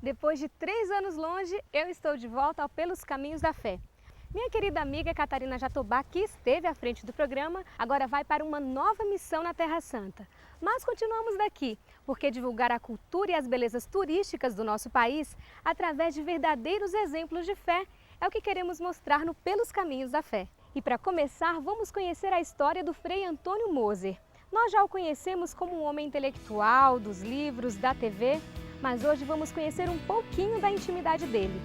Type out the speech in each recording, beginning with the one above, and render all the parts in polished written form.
Depois de 3 anos longe, eu estou de volta ao Pelos Caminhos da Fé. Minha querida amiga Catarina Jatobá, que esteve à frente do programa, agora vai para uma nova missão na Terra Santa. Mas continuamos daqui, porque divulgar a cultura e as belezas turísticas do nosso país através de verdadeiros exemplos de fé é o que queremos mostrar no Pelos Caminhos da Fé. E para começar, vamos conhecer a história do Frei Antônio Moser. Nós já o conhecemos como um homem intelectual, dos livros, da TV, mas hoje vamos conhecer um pouquinho da intimidade dele.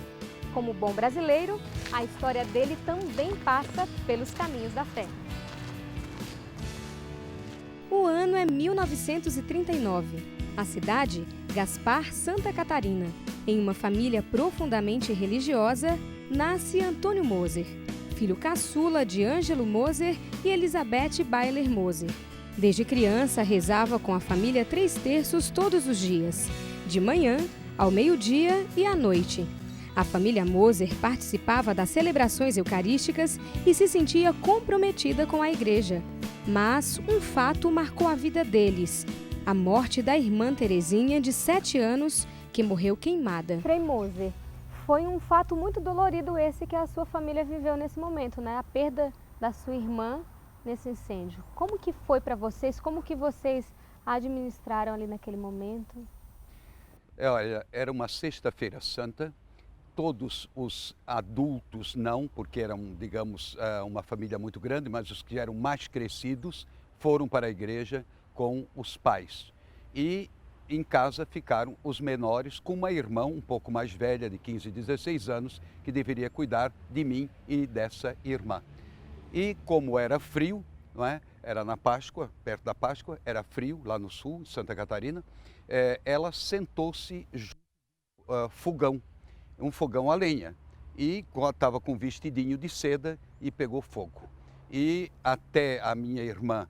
Como bom brasileiro, a história dele também passa pelos caminhos da fé. O ano é 1939. A cidade, Gaspar, Santa Catarina. Em uma família profundamente religiosa, nasce Antônio Moser, filho caçula de Ângelo Moser e Elizabeth Bailler Moser. Desde criança, rezava com a família 3 terços todos os dias, de manhã, ao meio-dia e à noite. A família Moser participava das celebrações eucarísticas e se sentia comprometida com a igreja. Mas um fato marcou a vida deles: a morte da irmã Terezinha, de 7 anos, que morreu queimada. Frei Moser, foi um fato muito dolorido esse que a sua família viveu nesse momento, né? A perda da sua irmã nesse incêndio. Como que foi para vocês? Como que vocês administraram ali naquele momento? Olha, era uma sexta-feira santa, todos os adultos não, porque eram, digamos, uma família muito grande, mas os que eram mais crescidos foram para a igreja com os pais. E em casa ficaram os menores com uma irmã um pouco mais velha, de 15, 16 anos, que deveria cuidar de mim e dessa irmã. E como era frio, não é? Era na Páscoa, perto da Páscoa, era frio lá no sul, em Santa Catarina, ela sentou-se junto ao fogão, um fogão a lenha, e estava com um vestidinho de seda e pegou fogo. E até a minha irmã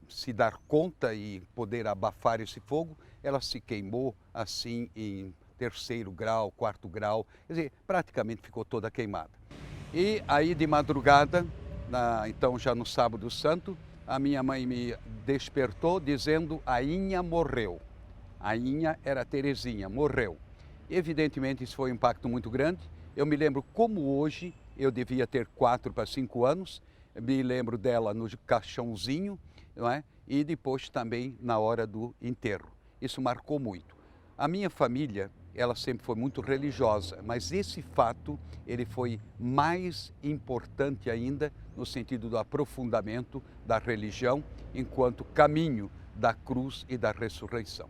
se dar conta e poder abafar esse fogo, ela se queimou assim em 3º grau, 4º grau, quer dizer, praticamente ficou toda queimada. E aí de madrugada, então já no sábado santo, a minha mãe me despertou dizendo: a Inha morreu. A Inha era a Terezinha, morreu. Evidentemente isso foi um impacto muito grande. Eu me lembro como hoje, eu devia ter 4 para 5 anos, me lembro dela no caixãozinho, não é? E depois também na hora do enterro. Isso marcou muito. A minha família, ela sempre foi muito religiosa, mas esse fato, ele foi mais importante ainda no sentido do aprofundamento da religião enquanto caminho da cruz e da ressurreição.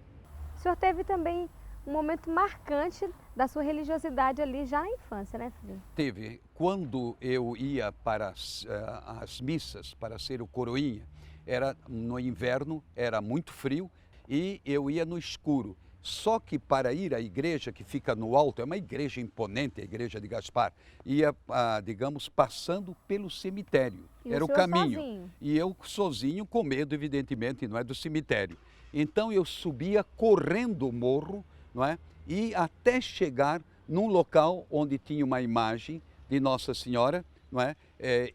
O senhor teve também um momento marcante da sua religiosidade ali já na infância, né, filho? Teve. Quando eu ia para as missas, para ser o coroinha, era no inverno, era muito frio e eu ia no escuro. Só que para ir à igreja que fica no alto, é uma igreja imponente, a igreja de Gaspar, ia, digamos, passando pelo cemitério. Era o caminho. Sozinho? E eu sozinho, com medo, evidentemente, não é, do cemitério. Então eu subia correndo o morro, não é? E até chegar num local onde tinha uma imagem de Nossa Senhora, não é?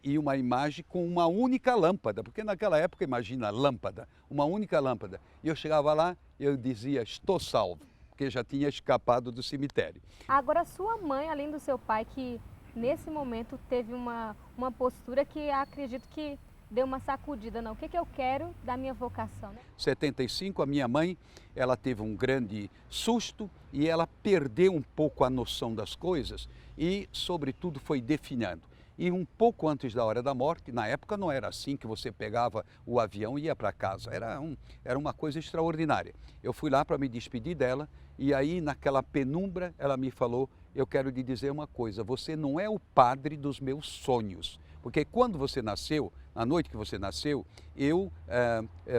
E uma imagem com uma única lâmpada, porque naquela época, imagina, lâmpada, uma única lâmpada. E eu chegava lá, eu dizia: estou salvo, porque já tinha escapado do cemitério. Agora, sua mãe, além do seu pai, que nesse momento teve uma postura que acredito que deu uma sacudida, não? O que eu quero da minha vocação, né? Em 75, a minha mãe, ela teve um grande susto e ela perdeu um pouco a noção das coisas e, sobretudo, foi definhando. E um pouco antes da hora da morte, na época não era assim que você pegava o avião e ia para casa, era uma coisa extraordinária. Eu fui lá para me despedir dela e aí naquela penumbra ela me falou: eu quero lhe dizer uma coisa, você não é o padre dos meus sonhos, porque quando você nasceu, na noite que você nasceu, eu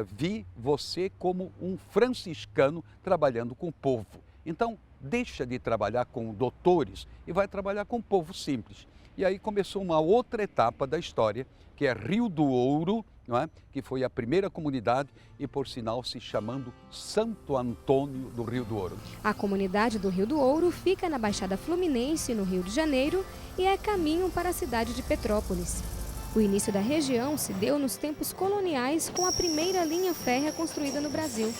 vi você como um franciscano trabalhando com o povo. Então, deixa de trabalhar com doutores e vai trabalhar com o povo simples. E aí começou uma outra etapa da história, que é Rio do Ouro, não é? Que foi a primeira comunidade e, por sinal, se chamando Santo Antônio do Rio do Ouro. A comunidade do Rio do Ouro fica na Baixada Fluminense, no Rio de Janeiro, e é caminho para a cidade de Petrópolis. O início da região se deu nos tempos coloniais com a primeira linha férrea construída no Brasil.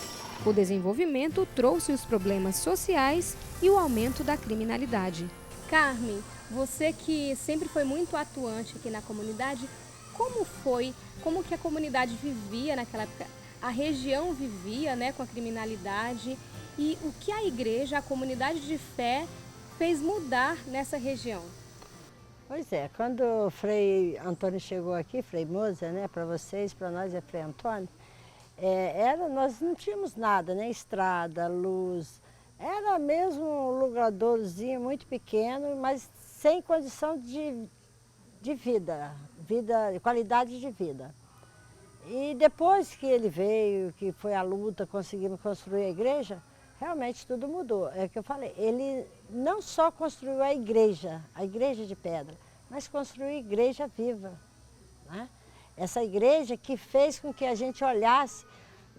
O desenvolvimento trouxe os problemas sociais e o aumento da criminalidade. Carmen, você que sempre foi muito atuante aqui na comunidade, como que a comunidade vivia naquela época? A região vivia, né, com a criminalidade, e o que a igreja, a comunidade de fé, fez mudar nessa região? Pois é, quando o Frei Antônio chegou aqui, Frei Moser, né, para vocês, para nós é Frei Antônio, nós não tínhamos nada, né, estrada, luz, era mesmo um lugarzinho muito pequeno, mas sem condição de vida, qualidade de vida. E depois que ele veio, que foi a luta, conseguimos construir a igreja, realmente tudo mudou. É o que eu falei, ele não só construiu a igreja de pedra, mas construiu a igreja viva, né? Essa igreja que fez com que a gente olhasse,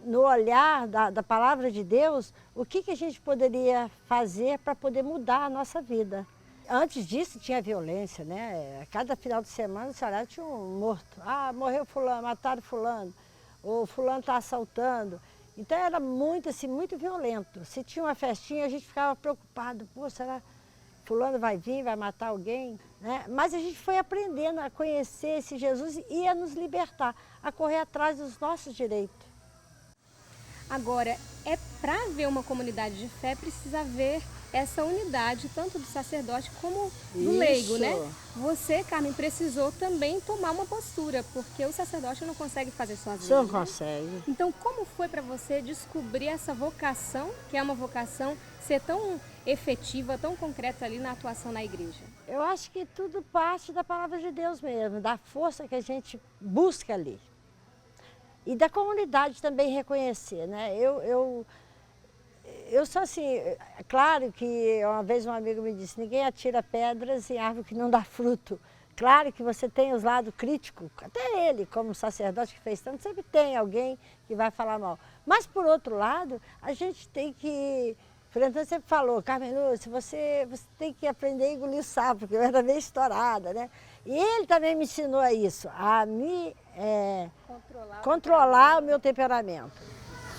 no olhar da palavra de Deus, o que a gente poderia fazer para poder mudar a nossa vida. Antes disso tinha violência, né? Cada final de semana, se olhar, tinha um morto. Ah, morreu fulano, mataram fulano, ou fulano está assaltando. Então era muito assim, muito violento. Se tinha uma festinha, a gente ficava preocupado. Pô, será que fulano vai vir, vai matar alguém? Né? Mas a gente foi aprendendo a conhecer esse Jesus e a nos libertar, a correr atrás dos nossos direitos. Agora, para ver uma comunidade de fé, precisa ver essa unidade, tanto do sacerdote como do leigo, né? Você, Carmen, precisou também tomar uma postura, porque o sacerdote não consegue fazer sozinho. Não né? consegue. Então, como foi para você descobrir essa vocação, que é uma vocação, ser tão efetiva, tão concreta ali na atuação na igreja? Eu acho que tudo parte da palavra de Deus mesmo, da força que a gente busca ali. E da comunidade também reconhecer, né? Eu sou assim, claro que uma vez um amigo me disse, ninguém atira pedras em árvore que não dá fruto. Claro que você tem os lados críticos, até ele, como sacerdote que fez tanto, sempre tem alguém que vai falar mal. Mas, por outro lado, a gente tem que... O Frei Antônio sempre falou, Carmen Lúcia, você tem que aprender a engolir o sapo, porque eu era meio estourada, né? E ele também me ensinou isso, a me controlar o meu temperamento.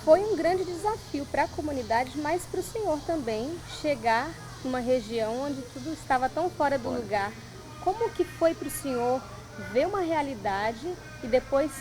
Foi um grande desafio para a comunidade, mas para o senhor também, chegar numa região onde tudo estava tão fora do lugar. Como que foi para o senhor ver uma realidade e depois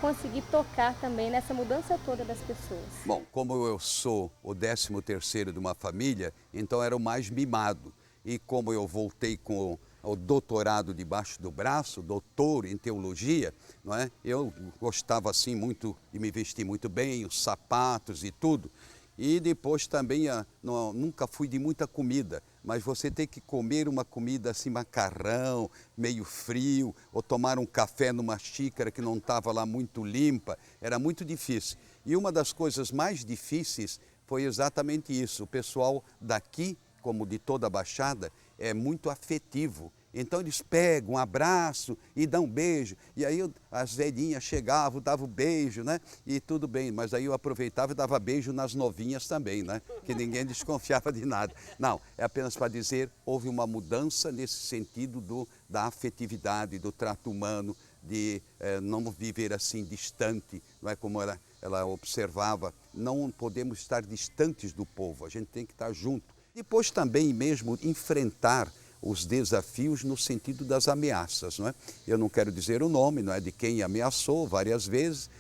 conseguir tocar também nessa mudança toda das pessoas? Bom, como eu sou o 13º de uma família, então era o mais mimado. E como eu voltei com o doutorado debaixo do braço, doutor em teologia, não é? Eu gostava assim muito de me vestir muito bem, os sapatos e tudo. E depois também, nunca fui de muita comida, mas você tem que comer uma comida assim, macarrão, meio frio, ou tomar um café numa xícara que não estava lá muito limpa, era muito difícil. E uma das coisas mais difíceis foi exatamente isso. O pessoal daqui, como de toda a Baixada, é muito afetivo. Então eles pegam um abraço e dão um beijo. E aí as velhinhas chegavam, davam beijo, né? E tudo bem, mas aí eu aproveitava e dava beijo nas novinhas também, né? Que ninguém desconfiava de nada. Não, é apenas para dizer, houve uma mudança nesse sentido da afetividade, do trato humano, de não viver assim distante, não é como ela observava. Não podemos estar distantes do povo, a gente tem que estar junto. Depois também mesmo enfrentar os desafios no sentido das ameaças, não é? Eu não quero dizer o nome, não é, de quem ameaçou várias vezes,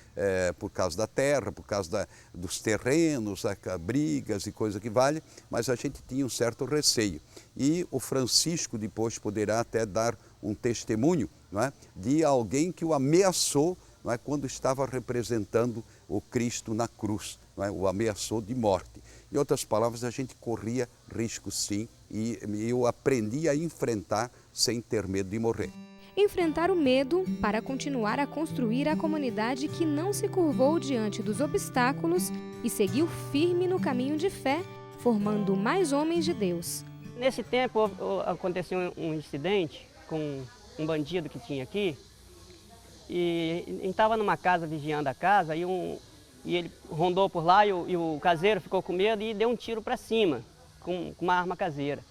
por causa da terra, por causa dos terrenos, brigas e coisa que vale, mas a gente tinha um certo receio. E o Francisco depois poderá até dar um testemunho, não é, de alguém que o ameaçou, não é, quando estava representando o Cristo na cruz, não é, o ameaçou de morte. Em outras palavras, a gente corria risco sim, e eu aprendi a enfrentar sem ter medo de morrer. Enfrentar o medo para continuar a construir a comunidade que não se curvou diante dos obstáculos e seguiu firme no caminho de fé, formando mais homens de Deus. Nesse tempo aconteceu um incidente com um bandido que tinha aqui, e ele estava numa casa vigiando a casa, e ele rondou por lá e o caseiro ficou com medo e deu um tiro para cima, com uma arma caseira.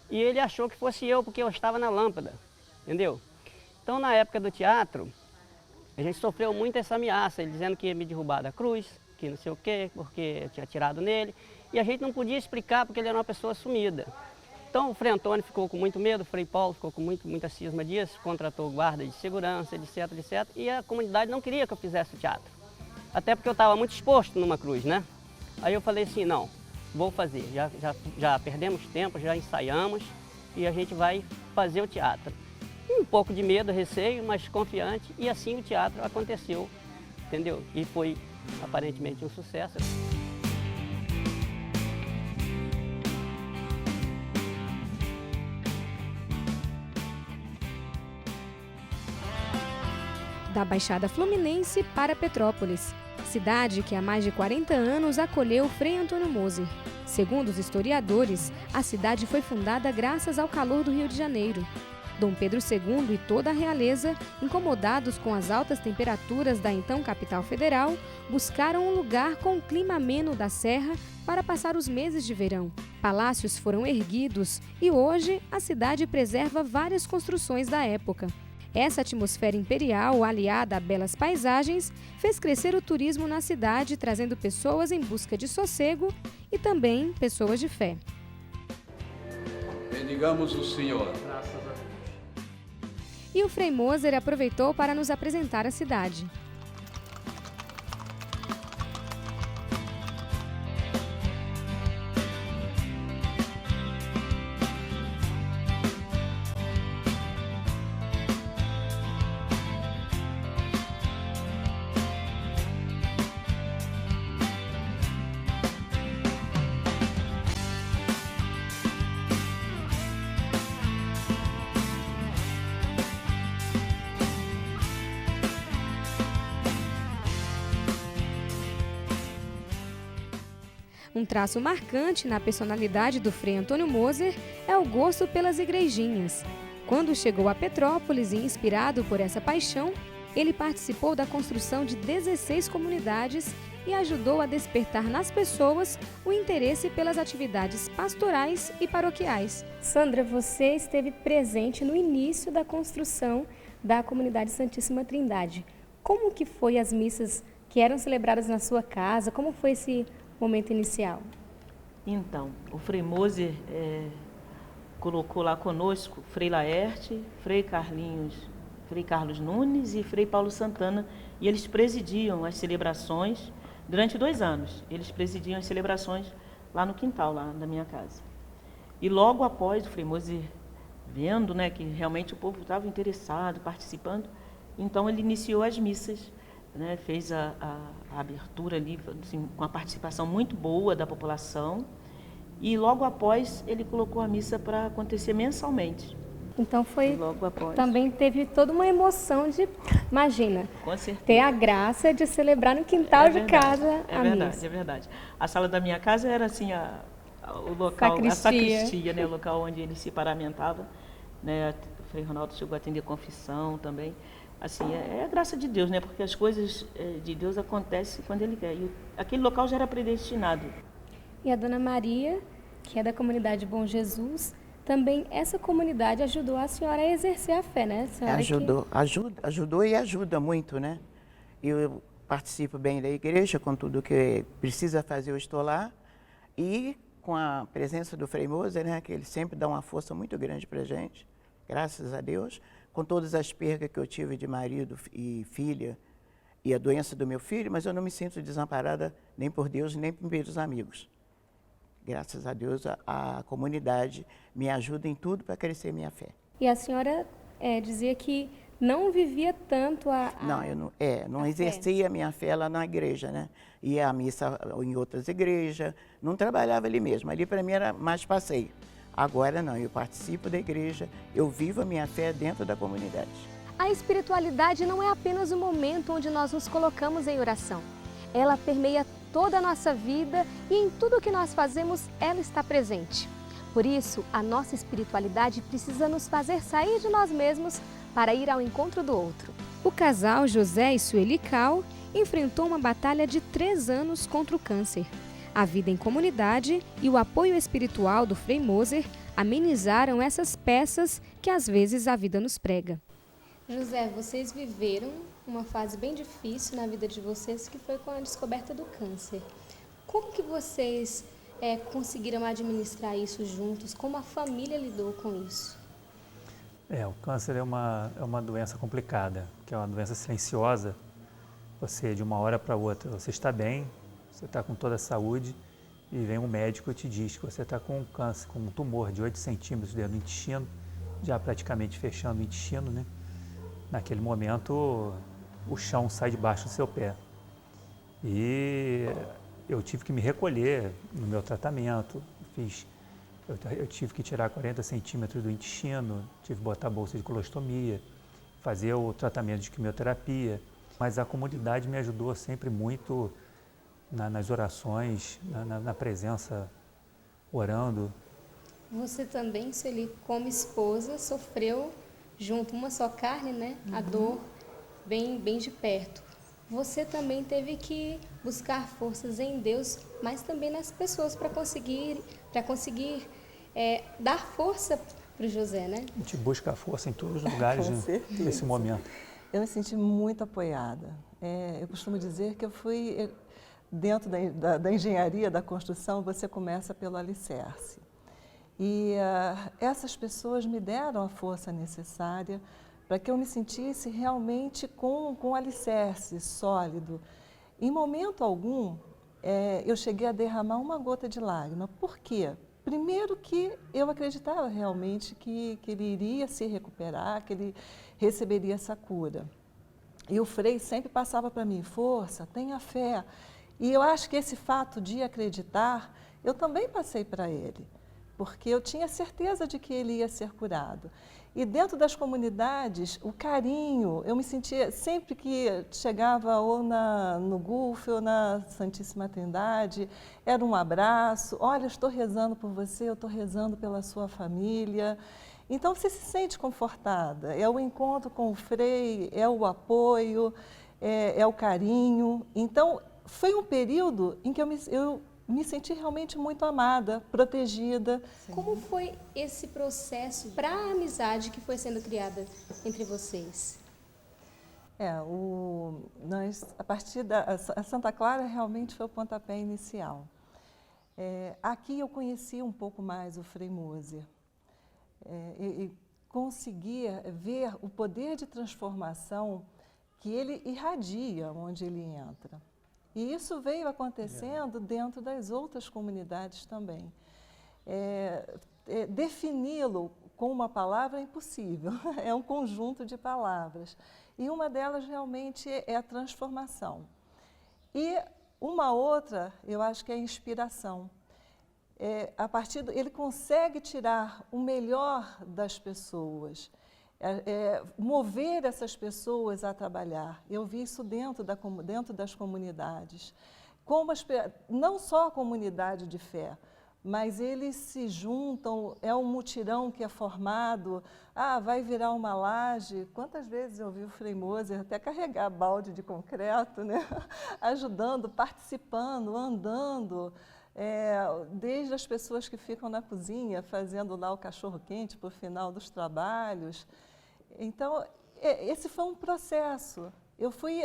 E ele achou que fosse eu, porque eu estava na lâmpada, entendeu? Então, na época do teatro, a gente sofreu muito essa ameaça, ele dizendo que ia me derrubar da cruz, que não sei o quê, porque tinha atirado nele. E a gente não podia explicar porque ele era uma pessoa sumida. Então o Frei Antônio ficou com muito medo, o Frei Paulo ficou com muita cisma disso, contratou guarda de segurança, etc, etc. E a comunidade não queria que eu fizesse o teatro. Até porque eu estava muito exposto numa cruz, né? Aí eu falei assim, não, vou fazer. Já perdemos tempo, já ensaiamos e a gente vai fazer o teatro. Um pouco de medo, receio, mas confiante. E assim o teatro aconteceu, entendeu? E foi aparentemente um sucesso. Da Baixada Fluminense para Petrópolis, cidade que há mais de 40 anos acolheu Frei Antônio Moser. Segundo os historiadores, a cidade foi fundada graças ao calor do Rio de Janeiro. Dom Pedro II e toda a realeza, incomodados com as altas temperaturas da então capital federal, buscaram um lugar com o clima ameno da serra para passar os meses de verão. Palácios foram erguidos e hoje a cidade preserva várias construções da época. Essa atmosfera imperial, aliada a belas paisagens, fez crescer o turismo na cidade, trazendo pessoas em busca de sossego e também pessoas de fé. Bendigamos o Senhor. E o Frei Moser aproveitou para nos apresentar a cidade. Um traço marcante na personalidade do Frei Antônio Moser é o gosto pelas igrejinhas. Quando chegou a Petrópolis e inspirado por essa paixão, ele participou da construção de 16 comunidades e ajudou a despertar nas pessoas o interesse pelas atividades pastorais e paroquiais. Sandra, você esteve presente no início da construção da comunidade Santíssima Trindade. Como que foi as missas que eram celebradas na sua casa? Como foi esse momento inicial? Então, o Frei Moser colocou lá conosco Frei Laerte, Frei Carlos Nunes e Frei Paulo Santana, e eles presidiam as celebrações durante 2 anos. Eles presidiam as celebrações lá no quintal, lá da minha casa. E logo após o Frei Moser vendo, né, que realmente o povo estava interessado, participando, então ele iniciou as missas, né, fez a abertura ali, assim, com a participação muito boa da população, e logo após ele colocou a missa para acontecer mensalmente. Então foi, logo após, também teve toda uma emoção de, imagina, com certeza, ter a graça de celebrar no quintal de casa a missa. É verdade. A sala da minha casa era assim, o local, a sacristia, né, o local onde ele se paramentava, né, o Frei Ronaldo chegou a atender confissão também. Assim, é a graça de Deus, né? Porque as coisas de Deus acontecem quando Ele quer. E aquele local já era predestinado. E a Dona Maria, que é da comunidade Bom Jesus, também essa comunidade ajudou a senhora a exercer a fé, né? Ajudou e ajuda muito, né? Eu participo bem da igreja, com tudo que precisa fazer eu estou lá. E com a presença do Frei Moser, né? Que ele sempre dá uma força muito grande para a gente, graças a Deus. Com todas as perdas que eu tive de marido e filha e a doença do meu filho, mas eu não me sinto desamparada nem por Deus, nem por meus amigos. Graças a Deus, a comunidade me ajuda em tudo para crescer minha fé. E a senhora dizia que não vivia tanto Não, eu não exercia a minha fé lá na igreja, né? Ia à missa em outras igrejas, não trabalhava ali mesmo. Ali para mim era mais passeio. Agora não, eu participo da igreja, eu vivo a minha fé dentro da comunidade. A espiritualidade não é apenas o momento onde nós nos colocamos em oração. Ela permeia toda a nossa vida e em tudo que nós fazemos, ela está presente. Por isso, a nossa espiritualidade precisa nos fazer sair de nós mesmos para ir ao encontro do outro. O casal José e Sueli Cal enfrentou uma batalha de 3 anos contra o câncer. A vida em comunidade e o apoio espiritual do Frei Moser amenizaram essas peças que às vezes a vida nos prega. José, vocês viveram uma fase bem difícil na vida de vocês, que foi com a descoberta do câncer. Como que vocês conseguiram administrar isso juntos? Como a família lidou com isso? O câncer é uma doença complicada, que é uma doença silenciosa. Você, de uma hora para outra, você está bem, você está com toda a saúde, e vem um médico e te diz que você está com um câncer, com um tumor de 8 centímetros dentro do intestino, já praticamente fechando o intestino, né? Naquele momento, o chão sai debaixo do seu pé. E eu tive que me recolher no meu tratamento, eu tive que tirar 40 centímetros do intestino, tive que botar bolsa de colostomia, fazer o tratamento de quimioterapia. Mas a comunidade me ajudou sempre muito nas orações, na presença, orando. Você também, Sueli, como esposa, sofreu junto, uma só carne, né? A dor bem de perto. Você também teve que buscar forças em Deus, mas também nas pessoas para conseguir dar força para o José, né? A gente busca força em todos os lugares nesse momento. Eu me senti muito apoiada. Eu costumo dizer que eu fui, dentro da engenharia, da construção, você começa pelo alicerce. E essas pessoas me deram a força necessária para que eu me sentisse realmente com um alicerce sólido. Em momento algum, eu cheguei a derramar uma gota de lágrima. Por quê? Primeiro que eu acreditava realmente que ele iria se recuperar, que ele receberia essa cura. E o Frei sempre passava para mim, força, tenha fé. E eu acho que esse fato de acreditar, eu também passei para ele, porque eu tinha certeza de que ele ia ser curado. E dentro das comunidades, o carinho, eu me sentia, sempre que chegava ou no Gulf ou na Santíssima Trindade, era um abraço, olha, eu estou rezando por você, eu estou rezando pela sua família. Então você se sente confortada, é o encontro com o Frei, é o apoio, é o carinho. Então foi um período em que eu me senti realmente muito amada, protegida. Como foi esse processo para a amizade que foi sendo criada entre vocês? A partir a Santa Clara realmente foi o pontapé inicial. Aqui eu conheci um pouco mais o Frei Moser. E conseguia ver o poder de transformação que ele irradia onde ele entra. E isso veio acontecendo dentro das outras comunidades também. Defini-lo com uma palavra é impossível, é um conjunto de palavras. E uma delas realmente é a transformação. E uma outra, eu acho que é a inspiração. Ele consegue tirar o melhor das pessoas, mover essas pessoas a trabalhar. Eu vi isso dentro das comunidades. Não só a comunidade de fé, mas eles se juntam, é um mutirão que é formado, vai virar uma laje. Quantas vezes eu vi o Frei Moser até carregar balde de concreto, né? Ajudando, participando, andando. Desde as pessoas que ficam na cozinha fazendo lá o cachorro-quente para o final dos trabalhos. Então, esse foi um processo.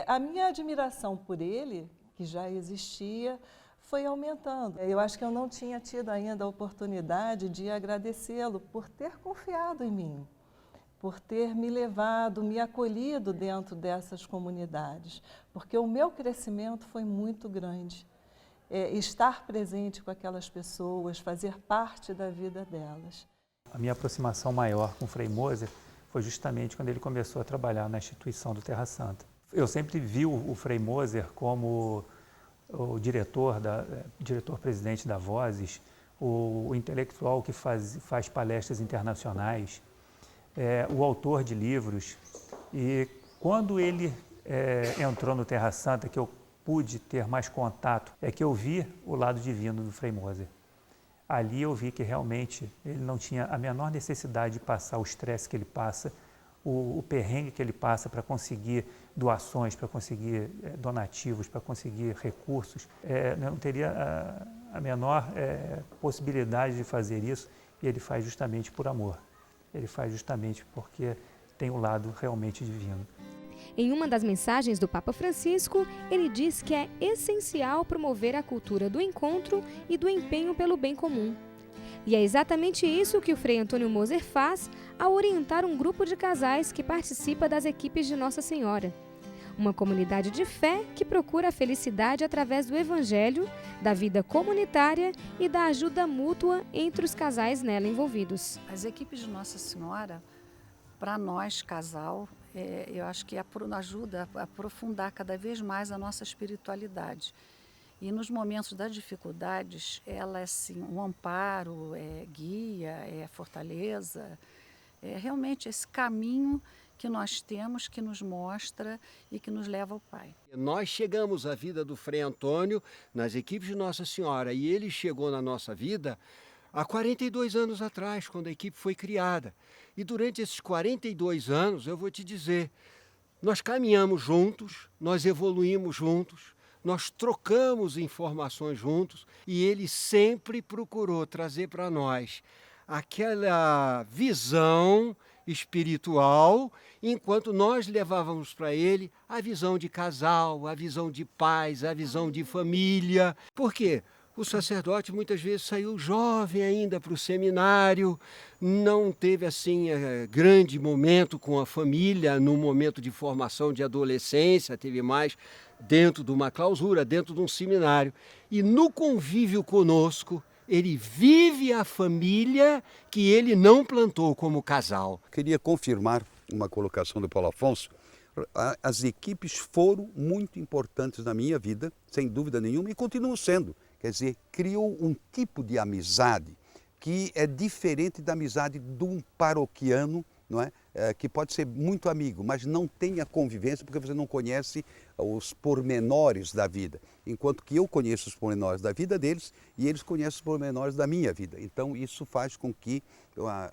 A minha admiração por ele, que já existia, foi aumentando. Eu acho que eu não tinha tido ainda a oportunidade de agradecê-lo por ter confiado em mim, por ter me levado, me acolhido dentro dessas comunidades, porque o meu crescimento foi muito grande. Estar presente com aquelas pessoas, fazer parte da vida delas. A minha aproximação maior com o Frei Moser foi justamente quando ele começou a trabalhar na instituição do Terra Santa. Eu sempre vi o Frei Moser como o diretor-presidente da Vozes, o intelectual que faz palestras internacionais, o autor de livros. E quando ele entrou no Terra Santa, que eu pude ter mais contato, que eu vi o lado divino do Frei Moser. Ali eu vi que realmente ele não tinha a menor necessidade de passar o estresse que ele passa, o perrengue que ele passa para conseguir doações, para conseguir donativos, para conseguir recursos. Não teria a menor possibilidade de fazer isso, e ele faz justamente por amor. Ele faz justamente porque tem o lado realmente divino. Em uma das mensagens do Papa Francisco, ele diz que é essencial promover a cultura do encontro e do empenho pelo bem comum. E é exatamente isso que o Frei Antônio Moser faz ao orientar um grupo de casais que participa das equipes de Nossa Senhora. Uma comunidade de fé que procura a felicidade através do Evangelho, da vida comunitária e da ajuda mútua entre os casais nela envolvidos. As equipes de Nossa Senhora, para nós, casal, eu acho que ajuda a aprofundar cada vez mais a nossa espiritualidade. E nos momentos das dificuldades, ela é assim, um amparo, guia, fortaleza, realmente esse caminho que nós temos, que nos mostra e que nos leva ao Pai. Nós chegamos à vida do Frei Antônio nas equipes de Nossa Senhora e ele chegou na nossa vida há 42 anos atrás, quando a equipe foi criada. E durante esses 42 anos, eu vou te dizer, nós caminhamos juntos, nós evoluímos juntos, nós trocamos informações juntos e ele sempre procurou trazer para nós aquela visão espiritual, enquanto nós levávamos para ele a visão de casal, a visão de paz, a visão de família. Por quê? O sacerdote muitas vezes saiu jovem ainda para o seminário, não teve assim grande momento com a família, no momento de formação de adolescência, teve mais dentro de uma clausura, dentro de um seminário. E no convívio conosco, ele vive a família que ele não plantou como casal. Queria confirmar uma colocação do Paulo Afonso. As equipes foram muito importantes na minha vida, sem dúvida nenhuma, e continuam sendo. Quer dizer, criou um tipo de amizade que é diferente da amizade de um paroquiano, não é? Que pode ser muito amigo, mas não tem a convivência porque você não conhece os pormenores da vida. Enquanto que eu conheço os pormenores da vida deles e eles conhecem os pormenores da minha vida. Então isso faz com que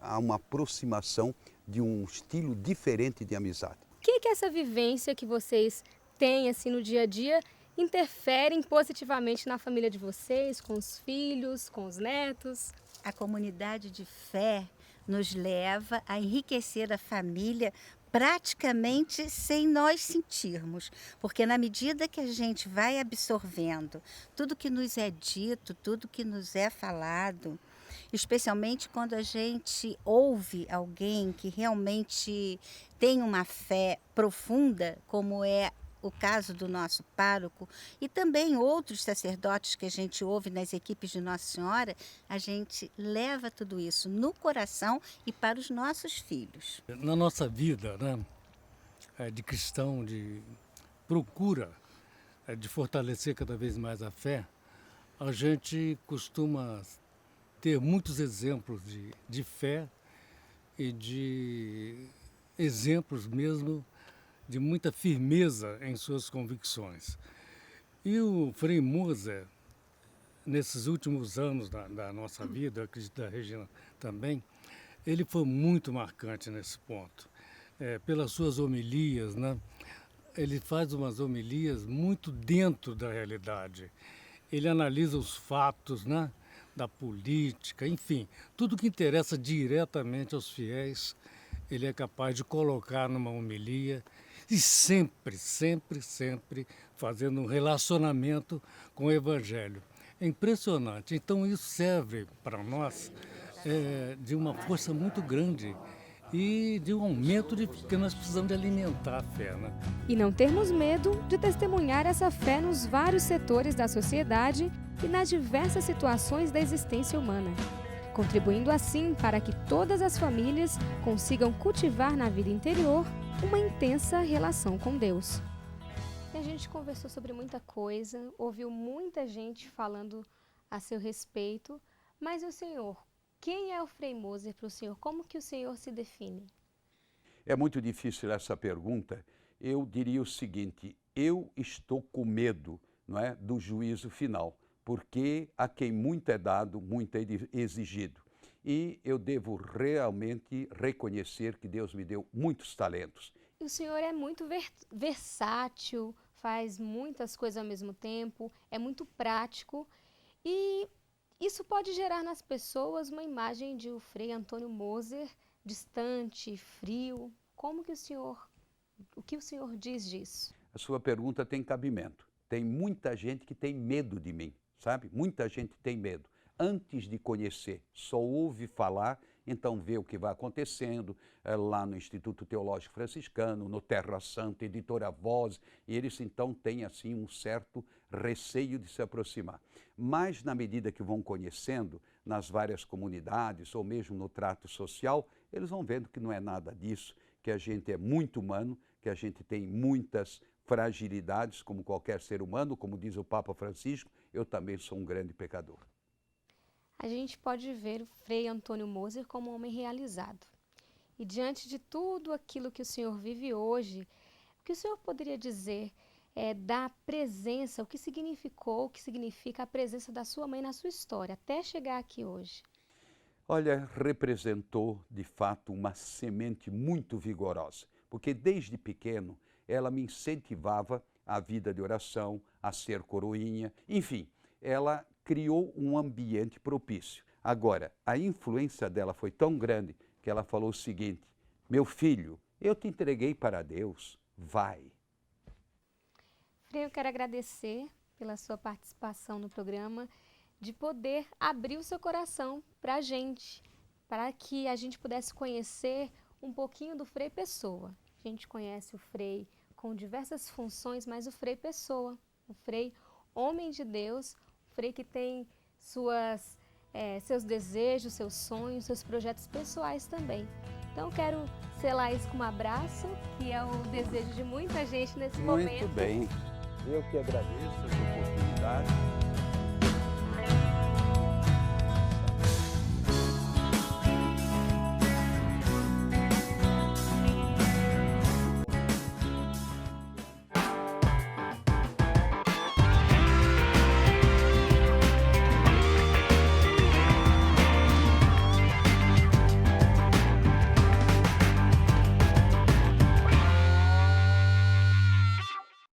há uma aproximação de um estilo diferente de amizade. O que essa vivência que vocês têm assim, no dia a dia interferem positivamente na família de vocês, com os filhos, com os netos? A comunidade de fé nos leva a enriquecer a família praticamente sem nós sentirmos, porque na medida que a gente vai absorvendo tudo que nos é dito, tudo que nos é falado, especialmente quando a gente ouve alguém que realmente tem uma fé profunda, como é o caso do nosso pároco e também outros sacerdotes que a gente ouve nas equipes de Nossa Senhora, a gente leva tudo isso no coração e para os nossos filhos. Na nossa vida, né, de cristão, de procura de fortalecer cada vez mais a fé, a gente costuma ter muitos exemplos de fé e de exemplos mesmo de muita firmeza em suas convicções. E o Frei Moser, nesses últimos anos da nossa vida, eu acredito da Regina também, ele foi muito marcante nesse ponto. Pelas suas homilias, né? Ele faz umas homilias muito dentro da realidade. Ele analisa os fatos, né? Da política, enfim, tudo que interessa diretamente aos fiéis, ele é capaz de colocar numa homilia e sempre fazendo um relacionamento com o Evangelho. É impressionante. Então isso serve para nós de uma força muito grande e de um aumento porque nós precisamos de alimentar a fé, né? E não termos medo de testemunhar essa fé nos vários setores da sociedade e nas diversas situações da existência humana, contribuindo assim para que todas as famílias consigam cultivar na vida interior uma intensa relação com Deus. E a gente conversou sobre muita coisa, ouviu muita gente falando a seu respeito, mas o senhor, quem é o Frei Moser para o senhor? Como que o senhor se define? É muito difícil essa pergunta. Eu diria o seguinte, eu estou com medo, não é, do juízo final, porque a quem muito é dado, muito é exigido. E eu devo realmente reconhecer que Deus me deu muitos talentos. O senhor é muito versátil, faz muitas coisas ao mesmo tempo, é muito prático e isso pode gerar nas pessoas uma imagem de o Frei Antônio Moser distante, frio. Como que o senhor O que o senhor diz disso? A sua pergunta tem cabimento. Tem muita gente que tem medo de mim, sabe? Muita gente tem medo. Antes de conhecer, só ouve falar, então vê o que vai acontecendo lá no Instituto Teológico Franciscano, no Terra Santa, Editora Voz, e eles então têm assim um certo receio de se aproximar. Mas na medida que vão conhecendo, nas várias comunidades ou mesmo no trato social, eles vão vendo que não é nada disso, que a gente é muito humano, que a gente tem muitas fragilidades como qualquer ser humano, como diz o Papa Francisco, eu também sou um grande pecador. A gente pode ver o Frei Antônio Moser como um homem realizado. E diante de tudo aquilo que o senhor vive hoje, o que o senhor poderia dizer da presença, o que significou, o que significa a presença da sua mãe na sua história, até chegar aqui hoje? Olha, representou de fato uma semente muito vigorosa, porque desde pequeno ela me incentivava à vida de oração, a ser coroinha, enfim, ela criou um ambiente propício. Agora, a influência dela foi tão grande que ela falou o seguinte: meu filho, eu te entreguei para Deus, vai. Frei, eu quero agradecer pela sua participação no programa, de poder abrir o seu coração para a gente, para que a gente pudesse conhecer um pouquinho do Frei Pessoa. A gente conhece o Frei com diversas funções, mas o Frei Pessoa, o Frei homem de Deus, Frei que tem seus desejos, seus sonhos, seus projetos pessoais também. Então quero selar isso com um abraço, que é o desejo de muita gente nesse momento. Muito bem. Eu que agradeço essa oportunidade.